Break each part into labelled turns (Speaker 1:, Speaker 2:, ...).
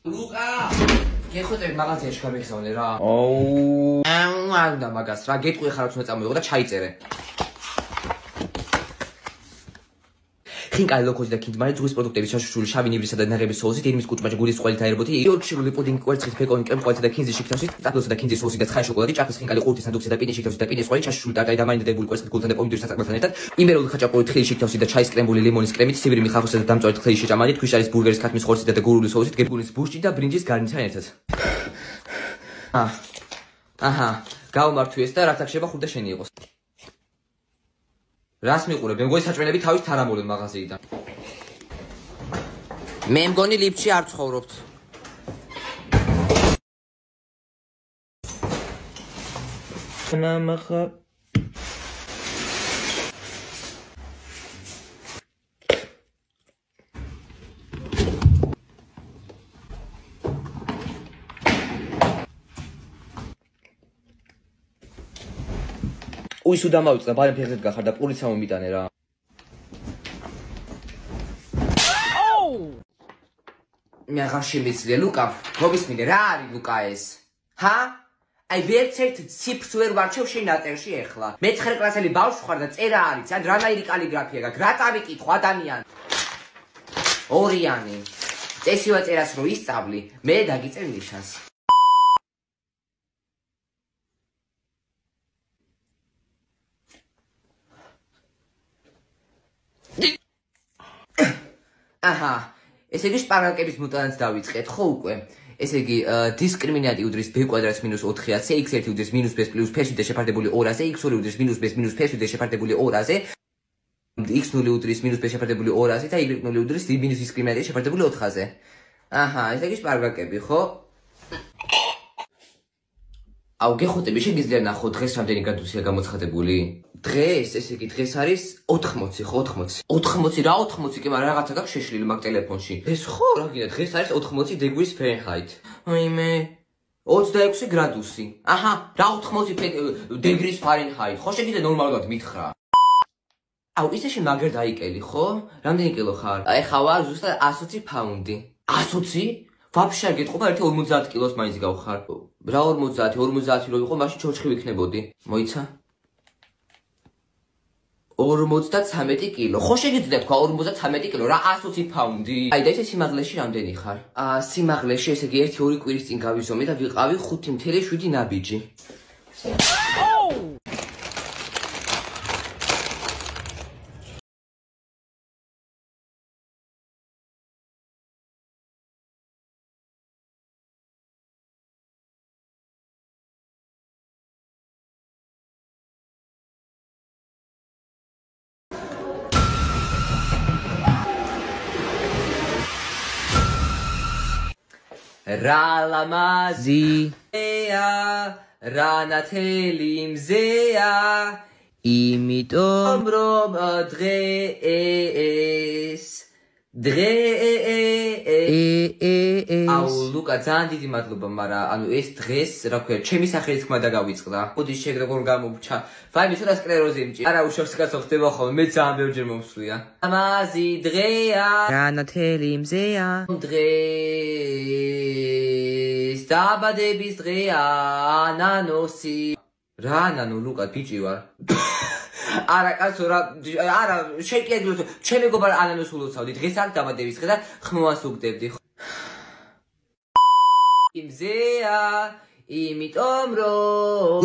Speaker 1: ლუკა გეხოწები მაღაზიაში გამიხსოვნე რა. ოუ არ უნდა მაგას რა გეტყვი ხარ რაც უნდა წამოიღო და ჩაიწერე. ხინკალი ლოქოთი და ქინძმარი ძუღის პროდუქტების შაშუშული შავი ნივრისა და ნაღების სოუსით ირმის კუჭმაჭი გულის წყალით აერბოთი იორკშირული პუდინგი კვერცხით ფეკონი კრემ-ყვავილითა და ქინძის შიგთავსით ტაფლოსა და ქინძის სოუსით და ცხარე შოკოლადი ჭაფის ხინკალი ყურძნის სანდუხსა და პინის შიგთავსით და პინის ყვავილი შაშუშული ტარტარი და მარინადებული კვერცხით გულთან და პომიდორის საწარმოებთან ერთად იმერული ხაჭაპური თხილის შიგთავსით და ჩაის კრემბული ლიმონის კრემით სიბირიმი ხახოსა და დამწვარი თხილის შეჭამადით ქვიშარის ბურგერის ქათმის ხორცით და გურული სოუსით გებგულის ბურჯი და ბრინჯის გარნირთან ერთად. აჰა გავმართვი ეს და რაც აქ შეება ხუდა შენი იყოს. რას მიყურებ? მე მგონი საჭმელები თავის თარამოლენ მაღაზიიდან. მე მგონი ლიფტში არ ცხოვრობთ. ნამახა უის უდამავიწყდა ბარემ ფეხზედ გახარ და პურიც ამომიტანე რა. მე აღარ შემიძლია ლუკა გობისმინე რა არის ლუკა ეს ჰა აი ვერცერთ ციფრს ვერ ვარჩევ შენ ნაწერში ეხლა მე-9 კლასელი ბავშვი ხარ და წერა არის ან რანაირი კალიგრაფია გაქვს რა წავიკითხო ადამიანი ორიანი წესი ვაწერას რო ისწავლი მე დაგიწერ ნიშანს აჰა ესე იგი შპარალკების მუტანტს დავიწყეთ ხო უკვე ესე იგი დისკრიმინანტი უდრის b კვადრატს - 4-ზე x1 უდრის - b პლუს ფ-ზე შეფარდებული 2-ზე x2 უდრის - b - ფ-ზე შეფარდებული 2-ზე x0 უდრის - b შეფარდებული 2-ზე და y0 უდრის - დისკრიმინანტი შეფარდებული 4-ზე აჰა ესე იგი შპარალკები ხო აუ გეხოთები შეგიძლია ნახო დღეს რამდენი გრადუსია გამოცხადებული დღეს ესე იგი დღეს არის 80 ხო 80 რა 80 კი მაგრამ რაღაცა გაქვს შეშლილი მაგ ტელეფონში ეს ხო რა გინდა დღეს არის 80 degrees Fahrenheit აიმე 26 გრადუსი აჰა რა 80 degrees Fahrenheit ხო შეგიძლია ნორმალურად მითხრა აუ ისე მაგერ დაიკელი ხო რამდენი კილო ხარ ეხა ვარ ზუსტად 120 პაუნდი 120 ვაფშე არ გეტყობა ერთი 50 კილოს მაინც გავხარ რა 50 რო იყო მაშინ ჩოჩხი ვიქნებოდი მოიცა 53 კილო ხო შეგიძლია თქვა 53 კილო რა 120 პაუნდი აი და ესე სიმაღლეში რამდენი ხარ სიმაღლეში ესე იგი 1-2 კვირის წინ გავიზომე და ვიყავი 5.7 ნაბიჯი რა ლამაზია რა ნათელი მზეა იმიტომ რომ დღეს აუ ლუკა ძალიან დიდი მადლობა მაგრამ ანუ ეს დღეს რა ქვია ჩემი სახელით თქმა დაგავიწყდა ხუდი შეგრეგორ გამოვჩა ვაიმე ცოტა სკლეროზი მჭი არა უშავს კაცო ხდება ხოლმე მე ძალიან ბევრჯერ მომსვლია ამაზი დღეა რა ნათელი მზეა დღეს დაბადების დღეა ანანოსი რა ნანო ლუკა ბიჭი ვარ არა კაცო რა არა შეკიებლო ჩემი გობარ ანანოს ულოცავდი დღეს არ დაბადების დღე და ხმოვანს უგდებდი იმზეა იმიტომ რომ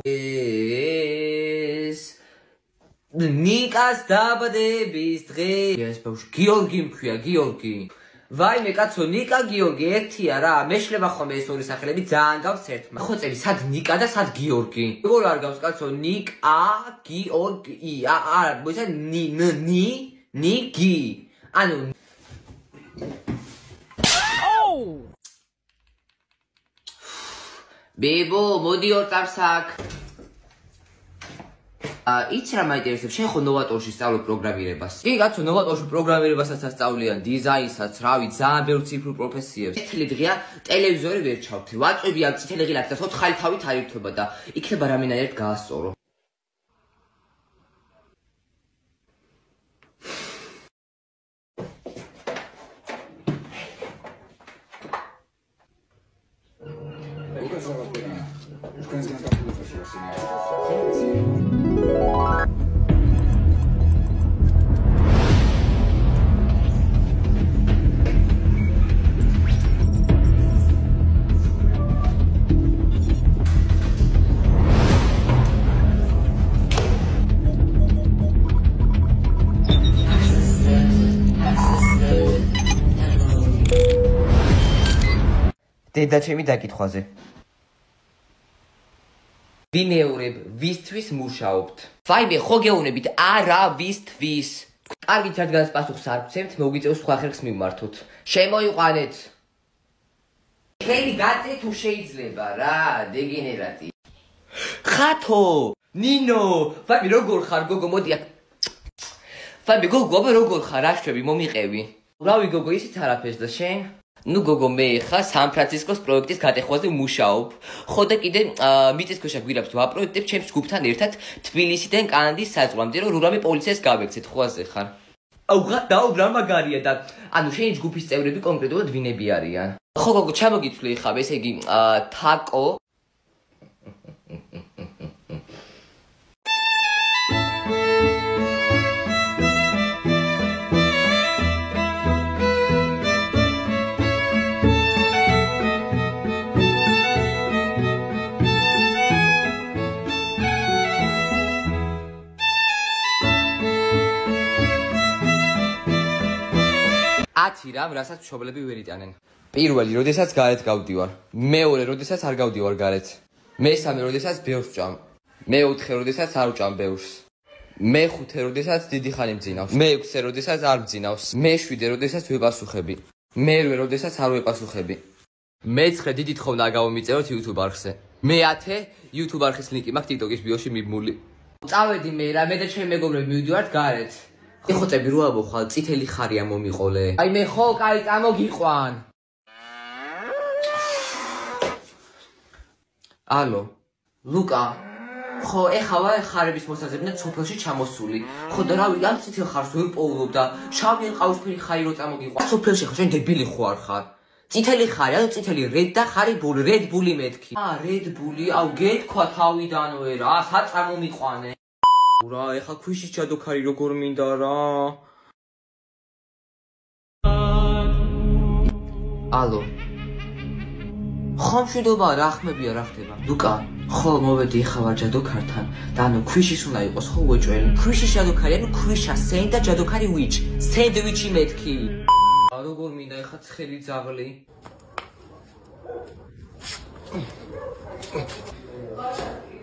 Speaker 1: ეს ნიკას დაბადების დღე ეს ბავშვი გიორგი მქვია გიორგი ვაიმე კაცო ნიკა გიორგი ერთია რა მეშლება ხოლმე ეს ორი სახელები ძალიან გავს ერთმა ხო წელი სად ნიკა და სად გიორგი როგორ არ გავს კაცო ნიკა გიორგი არა მოიცა ნიგი ანუ ბებო მოდი ორ წამსაკ იცი რა მაინტერესებს შენ ხო ნოვატორში სწავლობ პროგრამირებას კი კაცო ნოვატორში პროგრამირებასაც ასწავლიან დიზაინსაც რავი ძალიან ბევრ ციფრულ პროფესიებს წითელი დღეა ტელევიზორი ვერ ჩავთვლი ვაწვევი ამ წითელი ღილაკს და ცოცხალი თავით არ ირთვება და იქნება რამენაირად გაასწორო დედა ჩემი დაკითხვაზე. ვიმეორებ, ვისთვის მუშაობთ? ვაიმე, ხო გეუბნებით, არა ვისთვის. კარგით რადგანაც პასუხს არ ვცემთ, მოგიწევს სხვა ხერხს მიმართოთ. შემოიყვანეთ. ხელი გაწე თუ შეიძლება რა, დეგენერატი. ხათო, ნინო, ვაიმე როგორ ხარ გოგო, მოდი აქ. ვაიმე გოგო, აბა როგორ ხარ, რა შვები, მომიყევი. რავი გოგო, ისიც არაფერს და შენ? ნუ გოგო მე ხა სან-ფრანცისკოს პროექტის გატეხვაზე მუშაობ. ხო და კიდე მიწისქვეშა გვირაბს ვაპროექტებ ჩემს ჯგუფთან ერთად თბილისიდან კანადის საზღვრამდე რომ რამე პოლიციას გავექცეთ ხვაზე ხარ. აუ რა მაგარია და ანუ შენი ჯგუფის წევრები კონკრეტულად ვინები არიან? ხო გოგო ჩამოგიცვლი ხავ ესე იგი თაკო ათი რამ, რასაც მშობლები ვერ იტანენ. პირველი, როდესაც გარეთ გავდივარ. მეორე, როდესაც არ გავდივარ გარეთ. მესამე, როდესაც ბევრს ვჭამ. მეოთხე, როდესაც არ ვჭამ ბევრს. მეხუთე, როდესაც დიდი ხანი მძინავს. მეექვსე, როდესაც არ მძინავს. მეშვიდე, როდესაც ვეპასუხები. მერვე, როდესაც არ ვეპასუხები. მეცხრე, დიდი თხოვნა გამომიწევოთ YouTube არხზე. მეათე, YouTube არხის ლინკი მაქვს TikTok-ის ბიოში მიბმული. წავედი მე რა, მე და ჩემი მეგობრები მივიდივართ გარეთ. ეხოწები რო ამოხვალ, წითელი ხარია მომიყოლე. აი მე ხო, კაი, წამოგიყვან. ალო, ლუკა. ხო, ეხა ვარ ხარების მოსაზრებიდან სოფელში ჩამოსული. ხო და რავი, ამ წითელ ხარს ვერ პოულობ და შავი ან ყავისფერი ხარი რო წამოგიყვან. სოფელში ხარ, შენ დებილი ხო არ ხარ? წითელი ხარი, ანუ წითელი რედ და ხარი ბული, რედ ბული მეთქი. რედ ბული, აუ გეთქვა თავიდანვე რა, სად წამომიყვანე? რა, ეხა ქვიშის ჯადოქარი როგორ მინდა რა. ალო. ხო მშვიდობა, რა ხმებია, რა ხდება? ლუკა, ხო მოვედი ეხა ვარ ჯადოქართან და ანუ ქვიშის უნდა იყოს ხო უეჭველი. ქვიშის ჯადოქარი, ანუ ქვიშა სენ და ჯადოქარი ვიჩ. სენდვიჩი მეთქი. როგორ მინდა ეხა ცხელი ძაღლი?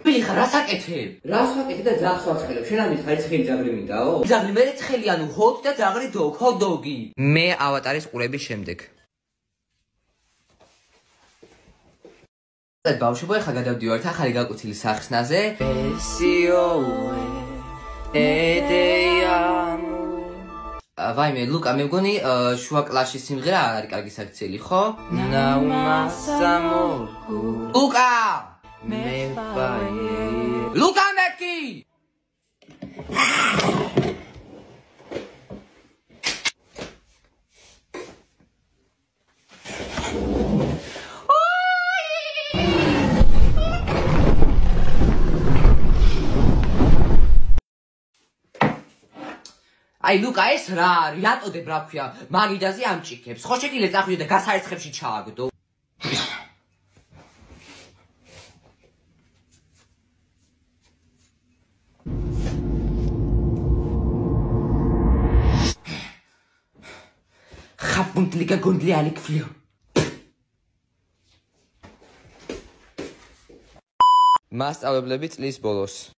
Speaker 1: ბილი ხარ, რას აკეთებ? რას ვაკეთებ და ძაღლს ვაცხელებ? შენ ამის ხარ ცხელი ძაღლი მინდაო? ძაღლი მე ცხელი ანუ ჰოთ და ძაღლი დოგ, ჰოთ-დოგი. მე ავატარის ყურების შემდეგ. ბავშვებო, ეხლა გადავდივართ ახალი გაკვეთილი სახსნაზე. ვაიმე, ლუკა, მე მგონი შუა კლასის სიმღერა არ არის კარგი საქციელი, ხო? ლუკა! ლუკა მეთქი! აი ლუკა ეს რა არის? რატოდებ რა ქვია? მაგიდაზე ამჭიქებს. ხო შეგიძლია წახვიდე და გასაერცხებში ჩააგდო. ხაბუნდლიკა გონდლი ალიქფლიო. მასწავლებლები წლის ბოლოს.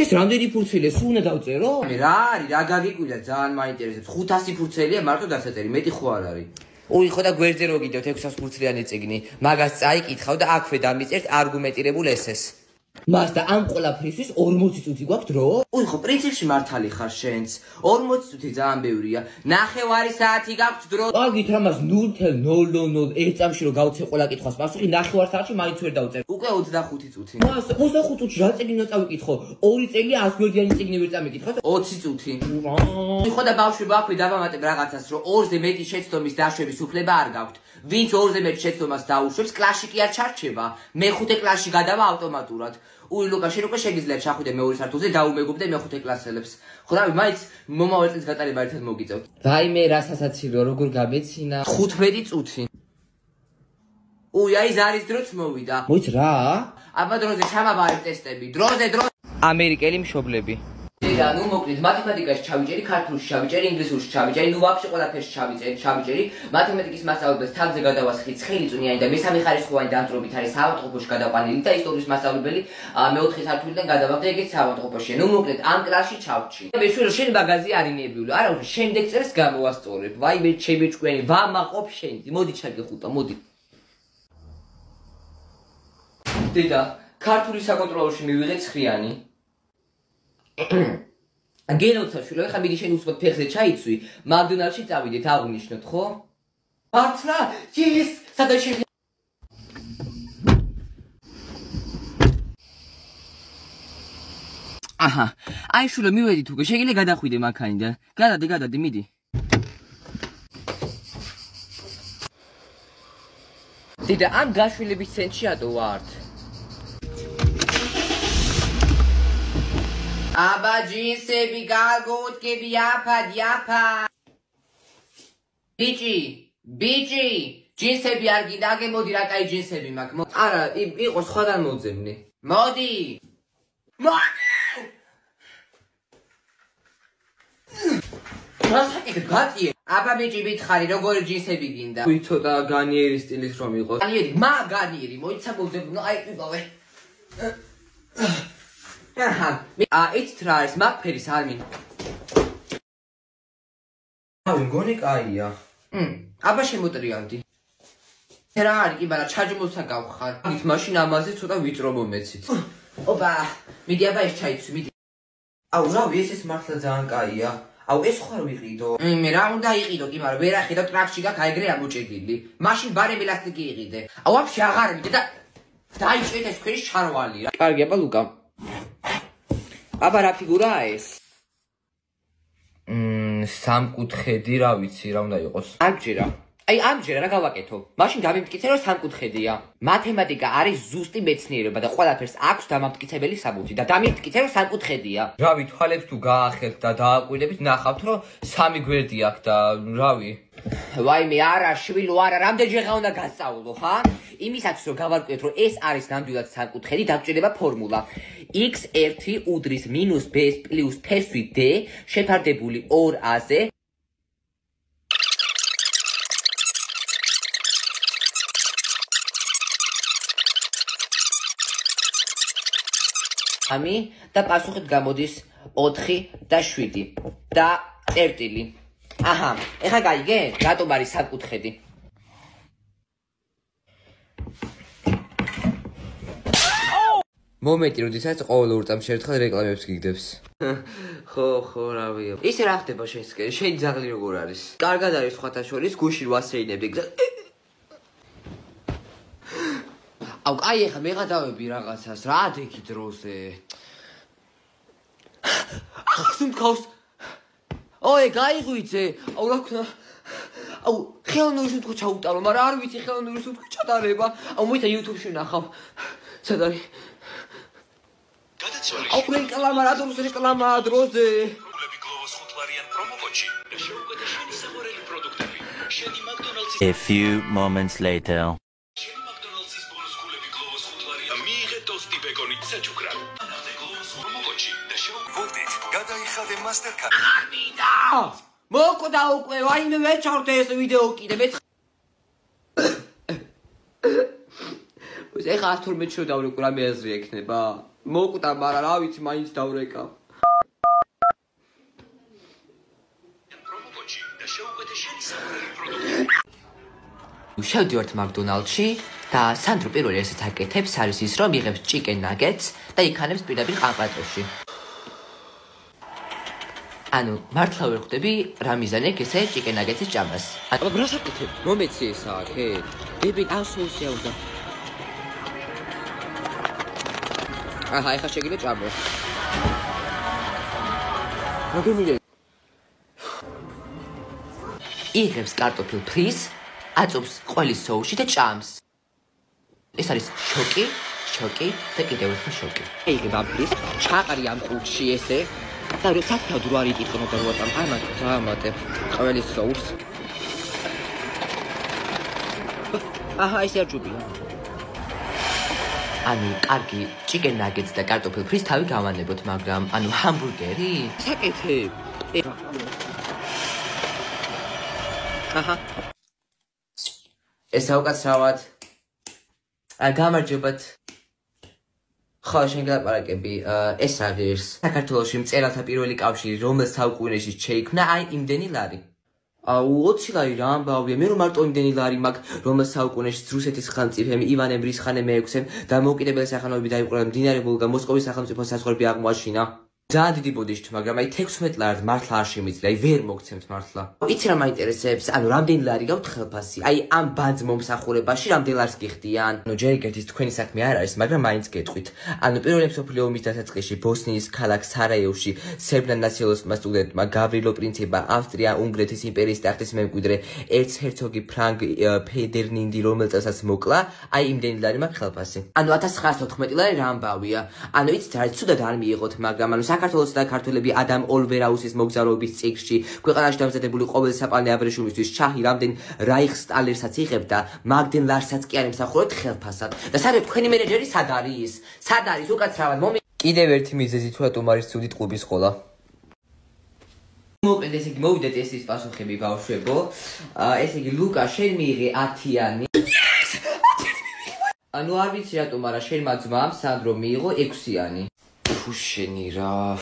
Speaker 1: ეს რამდენი ფურცელია? სულ უნდა დავწერო? რა არის? რა გაგიკვირდა? ძალიან მაინტერესებს. 500 ფურცელია მარტო დასაწერი, მეტი ხო არ არის? უი, ხო და გვერდზე რო გიდევთ 600 ფურცლიანი წიგნი. მაგას წაიკითხავ და აქვე დამიწერთ არგუმენტირებულ ესეს. მას და ამ ყველაფრისთვის 40 წუთი გვაქვს დრო? უი ხო, პრინციპში მართალი ხარ შენც. 40 წუთი ძალიან ბევრია. ნახევარი საათი გაქვს დრო. აგით ამას 0.000 1 წამში რომ გავცე ყველა კითხვას პასუხი, ნახევარ საათში მაინც ვერ დავწერ. უკვე 25 წუთი. მას 25 წუთში რა წიგნი უნდა წავიკითხო? 2 წელი 100 გვერდიანი წიგნი ვერ წამიკითხო? 20 წუთი. ხო და ბავშვებო, აქვე დავამატებ რაღაცას, რომ 2-ზე მეტი შეცდომის დაშვების უფლება არ გაქვთ. ვინც 2-ზე მეტ შეცდომას დაუშვებს, კლასში კი არ ჩარჩება. მე-5 კლასში გადავა ავტომატურად. უი ლუკა, შენ უკვე შეგიძლია ჩახვიდე მეორე სართულზე, დაუმეგობრდე მე-5 კლასელებს. ხო რავი, მაინც მომავალ წელს გატარება ერთად მოგიწევთ. ვაიმე, რა სასაცილოა, როგორ გამეცინა? 15 წუთი. უი, აი ზარის დროც მოვიდა. მოიც რა? აბა დროზე ჩამაბარებ ტესტები. დროზე. ამერიკელი მშობლები. და ნუ მოკლედ მათემატიკაში ჩავიჭერი, ქართულში ჩავიჭერი, ინგლისურში ჩავიჭერი, ნუ ვაფშე ყველაფერში ჩავიჭერი. მათემატიკის მასწავლებელს თან გადავასხი 9 წუნიანი და მესამე ხარისხოვანი დამწვრობით არის საავადმყოფოში გადაყვანილი და ისტორიის მასწავლებელი მე-4 სართულიდან გადავაგდე ეგეც საავადმყოფოში. ნუ მოკლედ ამ კლასში ჩავჭი. მეშურო შენ ბაგაზი არინებიული. არა, შემდეგ წერს გამოვასწორებ. ვაი მე ჩემეჭკვენი, ვამაყობ შენ. მოდი ჩაგეხუტა, მოდი. დედა, ქართულის საკონტროლოში მივიღე 9-იანი. გენოცაშვილო, ეხლა მიდი შენ უსმოთ ფეხზე ჩაიცვი, მაკდონალდში წავიდეთ, აღნიშნოთ, ხო? მართლა? yes, სადაც შენ აჰა, აი შვილო, მივედით უკვე, შეგიძლია გადახვიდე მაქანიდან. გადადე, მიდი. დედა, ამ გაშვილების ცენტრში ატო ვართ. აბა ჯინსები გალგოუთკები აფა. ბიჭი, ჯინსები არ გინდა, აგემოდი რა კაი ჯინსები მაქვს. არა, იყო სხვადან მოძებნი. მოდი. რასაკეთებ გატიე? აბა ბიჭი მითხარი, როგორი ჯინსები გინდა? უი ცოტა განიერი სტილის რომ იყოს. განიერი, მოიცა მოძებნო, აი ვიყავე. იცით რა არის, მაგფერის არ მინდა. ავი, მგონი კაია. აბა შემოტრიალდი. რა არის, კი ბარა, ჩაჯმოსთან გავხარ. ის მაშინ ამაზე ცოტა ვიწრო მომეცით. ოპა, მიდი აბა ეს ჩაიცვი, მიდი. აუ, რავი, ეს მართლა ძალიან კაია. აუ, ეს ხარ ვიყიდო. მე რა უნდა იყიდო, კი ბარა, ვერ ახედავ ტრაქში გაქვს აიგრე ამოჭედილი. მაშინ ბარემ ელასტიკი იყიდე. აუ, ვაფშე აღარ მიდე და დაიჭვეთ ეს ქვეშ ჩარვალი რა. კარგი, აბა ლუკა. აბა რა ფიგურაა ეს? სამკუთხედი, რა ვიცი, რა უნდა იყოს. ამჯერა. აი ამჯერა რა გავაკეთო? მაშინ გამიმტკიცე რომ სამკუთხედია. მათემატიკა არის ზუსტი მეცნიერება და ყველაფერს აქვს დამამტკიცებელი საბუთი და დამიმტკიცე რომ სამკუთხედია. რავი, თვალებს თუ გაახელთ და დააკვირდებით, ნახავთ რომ 3 გვერდი აქვს და რავი. ვაიმე, არა, შვილო, არა, რამდენჯერ უნდა გასწავლო, ხა? იმისათვის რომ გავარკვიოთ რომ ეს არის ნამდვილად სამკუთხედი, დაგჭირდება ფორმულა. x1 უდრის - b პლუს ფესვი d შეფარდებული 2a-ზე ამი და პასუხით გამოდის 4 და 7 და წერტილი. აჰა, ეხლა გაიგე? რატომ არის სამკუთხედი? მომენტი, როდესაც ყოველ 2 წამში ერთხელ რეკლამებს გიგდებს. ხო, რავია. ისე რა ხდება შენსკენ? შენი ძაღლი როგორ არის? კარგად არის სხვათა შორის, გუშინ ვასეინებდი. აუ, კაი, ეხლა მე გადავები რაღაცას, რა დექი დროზე. ახსუნთქავს. ოე, გაიღვიძე. აუ, რა ქნა. აუ, ხელოვნური სუნთქო ჩაუტარო, მაგრამ არ ვიცი ხელოვნური სუნთქო ჩატარება. აუ, მოიცა YouTube-ში ვნახავ. სად არის? აუ, რეკლამა, რა დროს რეკლამაა დროზე. პრობლემები გლოვოს 5 ლარიან პრომოკოდში და შეუკვეთა შენი საყვარელი პროდუქტები. შენი მაკდონალდსის
Speaker 2: A few moments later.
Speaker 3: შენი მაკდონალდსის ბონუს გულები გლოვოს 5 ლარიან. მიიღე ტოსტი ბეკონით საჩუქრად. ანახე გლოვოს პრომოკოდში და შეუკვეთით. გადაიხადე მასტერკარდ.
Speaker 1: ამიდა! მოკვდა უკვე, ვაიმე ვერ ჩავრდე ეს ვიდეო კიდე მე. ეხლა 112 შო დავრეკო, რამე აზრი ექნება? მოკვდა, მაგრამ რა ვიცი, მაინც დავრეკა.
Speaker 3: პრომოკოდში და შეუკვეთე შენი საყვარელი პროდუქტები.
Speaker 1: შევდივართ მაკდონალდში და სანდრო პირველი ესეც აკეთებს არის ის რომ იღებს chicken nuggets და იქანებს პირდაპირ ყანყატოში. ანუ მართლა ვერ ხვდები რა მიზანით ესე chicken nuggets-ის ჭამას. აბა რა საკეთებ? მომეცი ეს აქე. ბიბი ასოუსია უნდა. აჰა, ეხა შეგიძლია ჭამო. როგორ მიდე? იღებს კარტოფილ ფრიზ, აწობს ყველის სოუსში და ჭამს. ეს არის შოკი და კიდევ ერთი შოკი. იღებ ამ ფრიზს, ჩაყარი ამ ყუთში ესე და როდესაც რო არ იკითხო და რო ამატებ ყველის სოუსს. აჰა, ეს არ ჯობია. ანუ კარგი chicken nuggets და კარტოფილ ფრიზს თავი გავანებოთ, მაგრამ ანუ ჰამბურგერი? საკეთებ. აჰა. ეს აუკაცრავად. გამარჯობათ. ხო, შენ გელაპარაკები, ეს არის საქართველოში მწერალთა პირველი კავშირი, რომელს საუკუნეში შეიქმნა, აი იმდენი ლარი. 20 ლარი რა ამბავია, მე რომ მარტო იმდენი ლარი მაქვს, რომელს საუკუნეში რუსეთის სახელმწიფომ ივანე მრისხანე მეექვსემ დამოუკიდებელი სახელმწიფოები დაიპყროა მდინარე ვოლგა მოსკოვის სახელმწიფოს საზღვრები აღმოაჩინა. ძალიან დიდი ბოდიშით, მაგრამ აი 16 ლარად მართლა არ შემიძლია, აი ვერ მოგცემთ მართლა. იცი რა მაინტერესებს? ანუ რამდენი ლარი გაქვთ ხელფასი? აი ამ ბანძ მომსახურებაში რამდენ ლარს გიხდიან? ანუ ჯერ ეგეთის თქვენი საქმე არ არის, მაგრამ მაინც გეტყვით. ანუ პირველი მსოფლიო ომის დასაწყისში ბოსნიის ქალაქ სარაევში სერბთა ნაციონალისტმა სტუდენტმა გავრილო პრინციპა ავსტრია-უნგრეთის იმპერიის ტახტის მემკვიდრე ერცჰერცოგი ფრანკ ფედერნინდი რომელსაც მოკლა, აი იმდენი ლარი მაქვს ხელფასი. ანუ 1914 ლარი რა ამბავია? ანუ იცით რა, ცუდად არ მიიღოთ, მაგრამ ანუ საქართველოს და ქართველები ადამ ოლვერაუსის მოგზაურობის წიგნში ქვეყანაში დამზადებული ყოველი საპალნე აბრეშუმისთვის ჩაჰი რამდენ რაიხსტალერსაც იღებდა, მაგდენ ლარსაც კი არ ემსახურებთ ხელფასად. და სარევ თქვენი მენეჯერი სად არის? სად არის უკაცრავად კიდევ ერთი მიზეზი თუ რატომ არის ცუდი ტყუების ყოლა. მოკლედ ესე იგი მოვიდეთ ესის პასუხები ბავშვებო. ესე იგი ლუკა შენ მიიღე 10-იანი. ანუ არ ვიცი რატომ, მაგრამ შენმა ძმამ სანდრო მიიღო 6-იანი. შენი რა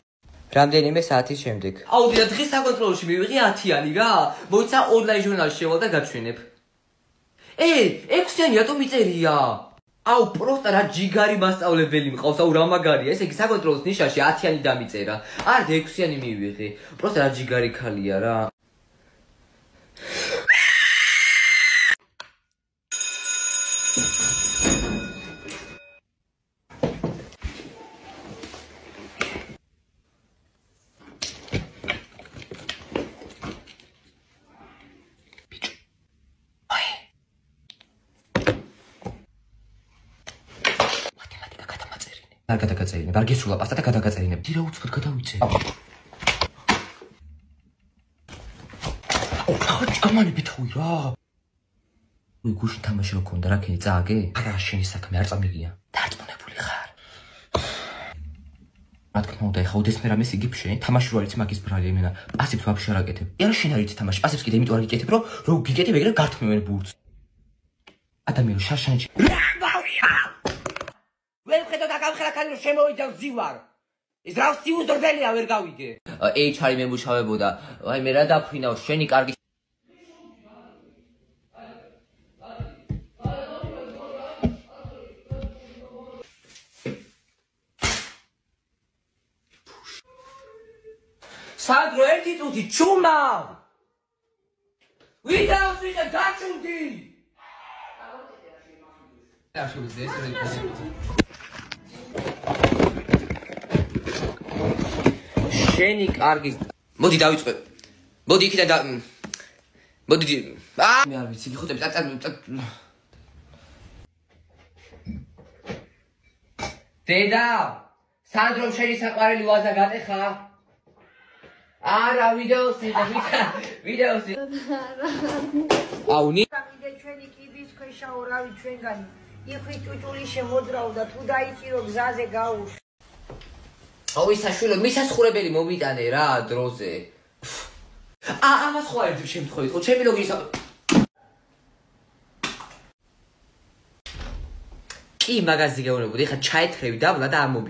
Speaker 1: რამდენიმე საათის შემდეგ. აუდი და დღეს საკონტროლში მივიღე 10-იანი რა. მოიცა ონლაინ ჟურნალში შევალ და გაჩვენებ. 6-იანი რატომ მიწერია? აუ პროსტა რა ჯიგარი მასწავლებელი მყავს, აუ რა მაგარია. ესე იგი საკონტროლოს ნიშაში 10-იანი დამიწერა. არ 6-იანი მივიღე. პროსტა რა ჯიგარი ქალია რა. არ გადაგაწერინებ, არ გესულა პასტა და გადაგაწერინებ. დი რა უცბად გადავიწე. გამალები თავი რა. უი გუშინ თამაში რო ქონდა რა ქენი წააგე? არა შენი საქმე არ წამიგია. დარწმუნებული ხარ. რა თქმა უნდა, ეხა ოდესმე რამეს იგიფშე, თამაში რო არის მაგის ბრალი, იმენა პასებს ვაფშე არ აკეთებ. არა შენ არ იცი თამაში, პასებს კიდე იმიტომ არ გიკეთებ, რომ გიკეთებ ეგრე გართმევენ ბურთს. ადამიანო შარშანჭი. ვერ ხედავ და გამხელა ქალი რომ შემოვიდევ ზივარ. ეს რა სიუზრდელია ვერ გავიგე. HR-ი მემუშავებოდა. აი მე რა დაფრინავ შენი კარგი სანდრო ერთი წუთი ჩუმავ. ვიდეოს ვიღე გაჩუნდი. შენი კარგი მოდი დავიწყე. მოდი იქიდან და მოდი მე არ ვიცი გიხუტები დედა სანდრომ შენი საყვარელი ვაზა გატეხა? არა ვიდეოს აუნი
Speaker 4: ვიდე ჩვენი კიბის ქვეშა ორავი ჩვენგანი იხვი ჭუჭული შემოძრავდა თუ დაიჭირო გზაზე გაუშვ.
Speaker 1: აუ ისაშვილო მისასხურებელი მომიტანე რა დროზე. ამას ხო არ ერთი შემთხვევით ხო ჩემი ლოგინისა კი მაგაზი გეუბნებოდი ხა ჩაეთრევი დაბლა და არ მომი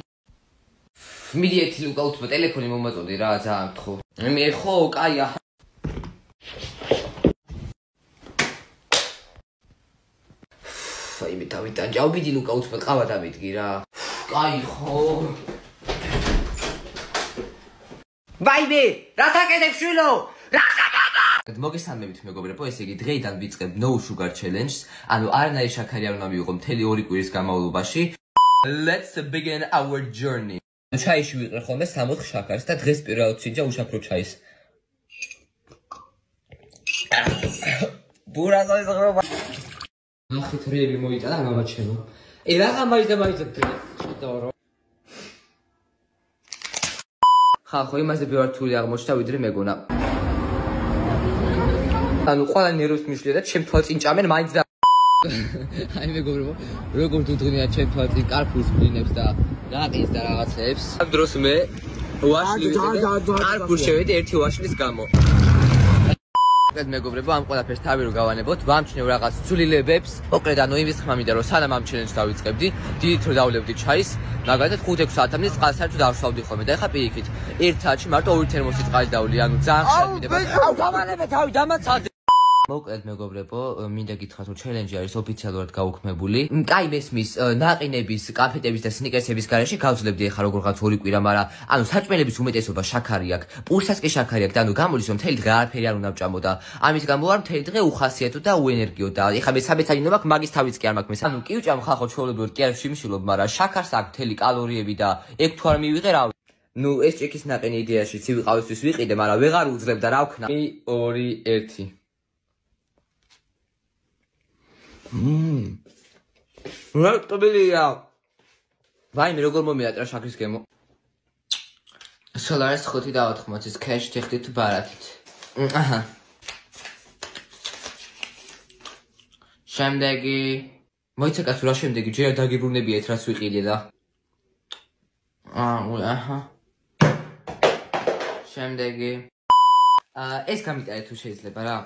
Speaker 1: მიდი ლუკა უცბა ტელეფონი მომაწოდი რა ძალიან ხო მე ხო კაია აი მე დავიტანჯავ მიდი ლუკა უცბა ყავა დამიდგი რა კაი ხო. ვაიმე, რას აკეთებ შვილო? რას აკეთებ? მოგესალმებით მეგობრებო, ესე იგი დღეიდან ვიწყებ no sugar challenge-ს. ანუ არანაირი შაქარი არ უნდა მივიღო მთელი 2 კვირის განმავლობაში. Let's begin our journey. ჩაიში ვიყრე ხოლმე 60 შაქარს და დღეს პირველად ვსინჯა უშაქრო ჩაის. ბურაზოის ღრობა. ნახეთ რეები მოიტანა გამაჩენო. რა მაიძა შედავრო. ხო იმაზე ბევრ რთული აღმოჩნდა ვიდრე მეგონა. ანუ ყველა ნერვს მიშლია და ჩემ თვალწინ ჭამენ მაინც და აი მეგობრებო, როგორ თუდგნია ჩემ თვალწინ კარფურს მლინებს და გაყინს და რაღაცებს. ამ დროს მე ვაშლივი და კარფურს შევედი ერთი ვაშლის გამო. მეგობრებო, ამ ყველაფერს თავი რო გავანებოთ, ვამჩნევ რაღაც ცვლილებებს. მოკლედ ანუ იმის ხმა მინდა რომ სანამ ამ ჩელენჯს დავიწყებდი, დიდით რო დავლებდი ჩაის, მაგალითად 5-6 საათამდე წყალს საერთოდ არ ვსვავდი ხოლმე და ეხა პირიქით, 1 საათში მარტო 2 თერმოსი წყალი დავვლი, ანუ ძალიან ხშირად მიდება. აუ, დავანებე თავი, დამაცადე. მოკლედ მეგობრებო, მინდა გითხრათ რომ ჩელენჯი არის ოფიციალურად გაუქმებული. კაი მესმის ნაყინების, კაფეტების და სნიკერსების გარეშე გავძლებდი ეხა როგორღაც 2 კვირა, მაგრამ ანუ საჭმელების უმეტესობა შაქარი აქვს. პურსაც კი შაქარი აქვს და ანუ გამოდის რომ მთელი დღე არაფერი არ უნდა ვჭამო და ამის გამო არ მთელი დღე უხასიათო და უენერგიო და ეხა მე სამეცადინო მაქვს, მაგის თავიც კი არ მაქვს მე. ანუ კი ვჭამ ხახო ჩვეულებრივად კი არ ვშიმშილობ, მაგრამ შაქარს აქვს მთელი კალორიები და ეგ თუ არ მივიღე რა. ნუ ეს ჭიქის ნაყინი იდეაში ცივი ყავისთვის ვიყიდე, მაგრამ ვეღარ უძლებ და რა ვქნა. 2 1 რა ტობილია. ვაიმე როგორ მომიატრა შაქრის გემო. სოლარის 5 და 80-ის cash ტეხტით ბარათით. აჰა. შემდეგი მოიცა კაცო რა შემდეგი ჯერ დაგიბრუნებიეთ რას ვიყიდე და. აჰა. შემდეგი ეს გამიტანე თუ შეიძლება რა.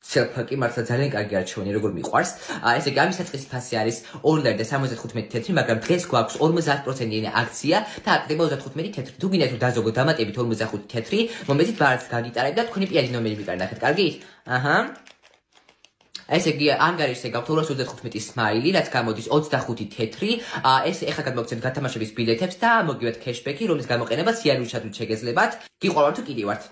Speaker 1: სელფაკი მართლა ძალიან კარგი არჩევანი როგორ მიყვარს. ესე იგი ამის საწყისი ფასი არის 2 ლარი და 75 თეთრი, მაგრამ დღეს გვაქვს 50%-იანი აქცია და აკეთება 35 თეთრი. თუ გინდათ რომ დაზოგოთ დამატებით 45 თეთრი, მომეცით ბარათს გაგიტარებ და თქვენი პირადი ნომერი მიკარნახეთ, კარგი? აჰა. ესე იგი ანგარიშზე გაქვთ 225 სმაილი, რაც გამოდის 25 თეთრი. ეს ეხლა გადმოგცემთ გათამაშების ბილეთებს და მოგივათ cashback-ი, რომლის გამოყენება სიარული შეგეძლებათ. გიყვართ თუ კიდე ვართ?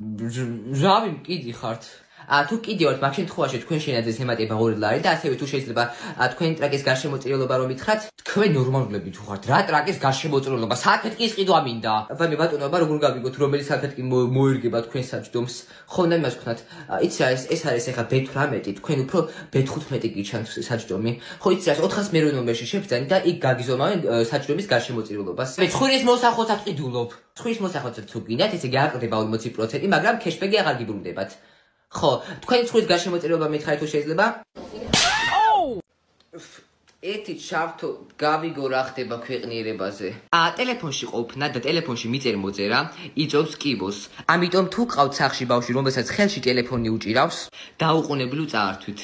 Speaker 1: ჟავი კიდე ხართ. თუ კიდე ვართ, მაგ შემთხვევაში თქვენ შენაძეს ემატება 2 ლარი და ასევე თუ შეიძლება თქვენი ტრაკის გარშემოწირულობა რომ ითხრათ, თქვენ ნორმალურები თუ ხართ, რა ტრაკის გარშემოწირულობა, საფეთკის ყიდვა მინდა. ვაიმე ბატონობა როგორ გავიგოთ, რომელი საფეთკი მოერგება თქვენ საჯდომს? ხო, უნდა იმას ვქნათ. იცი რა ეს არის ეხა B18, თქვენ უფრო B15 გიჩანთ საჯდომი. ხო, იცი რა 400 მერვე ნომერში შევძანი და იქ გაგიზომავენ საჯდომის გარშემოწირულობას. მე ცხვირის მოსახოთად ყიდულობ. ცხვირის მოსახოთად თუ გინდათ, ესე იგი არ ყდება 40%, მაგრამ cashback-ი აღარ გიბრუნდებათ. ხო, თქვენი ცხვრის გარშემოწირულობა მითხარით თუ შეიძლება? ერთი ჩავთო გავიგო რა ხდება ქვეყნიერებაზე. ტელეფონში ყოფნა და ტელეფონში მიწერ მოწერა იწვევს კიბოს. ამიტომ თუ ყავთ სახში ბავშვი, რომელსაც ხელში ტელეფონი უჭირავს, დაუყოვნებლივ წაართვით.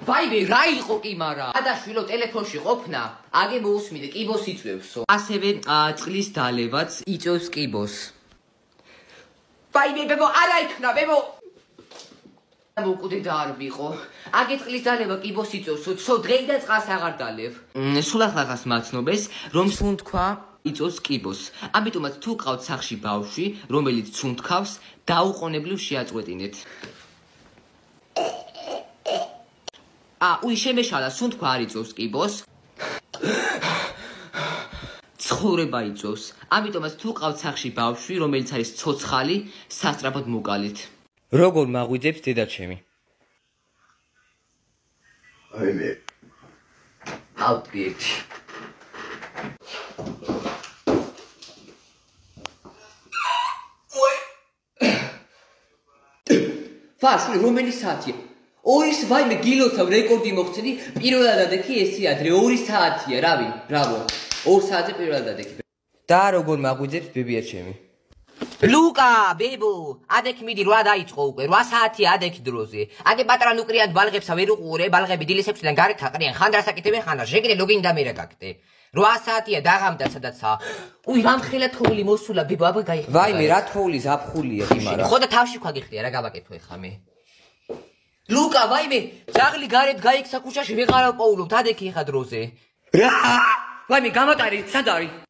Speaker 1: ვაიმე, რა იყო კი მარა? ადაშვილო ტელეფონში ყოფნა, აგე მოусმინე კიბოს იწვევსო. ასევე წყლის დალებაც იწვევს კიბოს. ვაიმე, ბებო, არა იქნა, ბებო. მოკუდე და არ ვიყო. აგე წყლის დალება კიბოს იწვევსო, ცო დღეიდან წყალს აღარ დალევ. სულ ახლა მაცნობეს, რომ სუნთქვა იწვევს კიბოს. ამიტომაც თუ ყავთ სახში ბავშვი, რომელიც სუნთქავს, დაუყოვნებლივ შეაწყვეტინეთ. შემეშალა, სუნთქვა არ იწვევს კიბოს. ცხოვრება იწვევს. ამიტომაც თუ ყავთ სახში ბავშვი, რომელიც არის ცოცხალი, სასწრაფოდ მოკალით. როგორ მაღვიძებს დედაჩემი?
Speaker 3: აიმე.
Speaker 1: ავტკიეთ. ფასი რომელი საათია? 2 ვაიმე გილოცავ რეკორდი მოხსნი, პირველად ადექი ესე ადრე 2 საათია, რავი, ბრავო. 2 საათზე პირველად ადექი. და როგორ მაღვიძებს ბებიაჩემი? ლუკა, ბებო, ადექ მიდი 8 დაიწყო უკვე, 8 საათია ადექ დროზე. აგე პატრა ნუკრიად ბალღებსა ვერ უყურე, ბალღები დილის 6-დან გარეთ აყრიან, ხანდრას აკეთებენ ხანდრას, შეგიდე ლოგინი და მერე გაკეთე. 8 საათია დაღამდა სადაცაა. უი, რამხელა თოვლი მოსულა, ბებო, აბა გაიხდა. ვაიმე, რა თოვლის აფხულია კი მარა. ხო და თავში ქვაგიხდია, რა გავაკეთო ეხლა მე. ლუკა, ვაიმე, ძაღლი გარეთ გაიქცა ქუჩაში, ვეღარ ავპოულობთ, ადექი ხა დროზე. რა? ვაიმე, გამატარი, სად არის?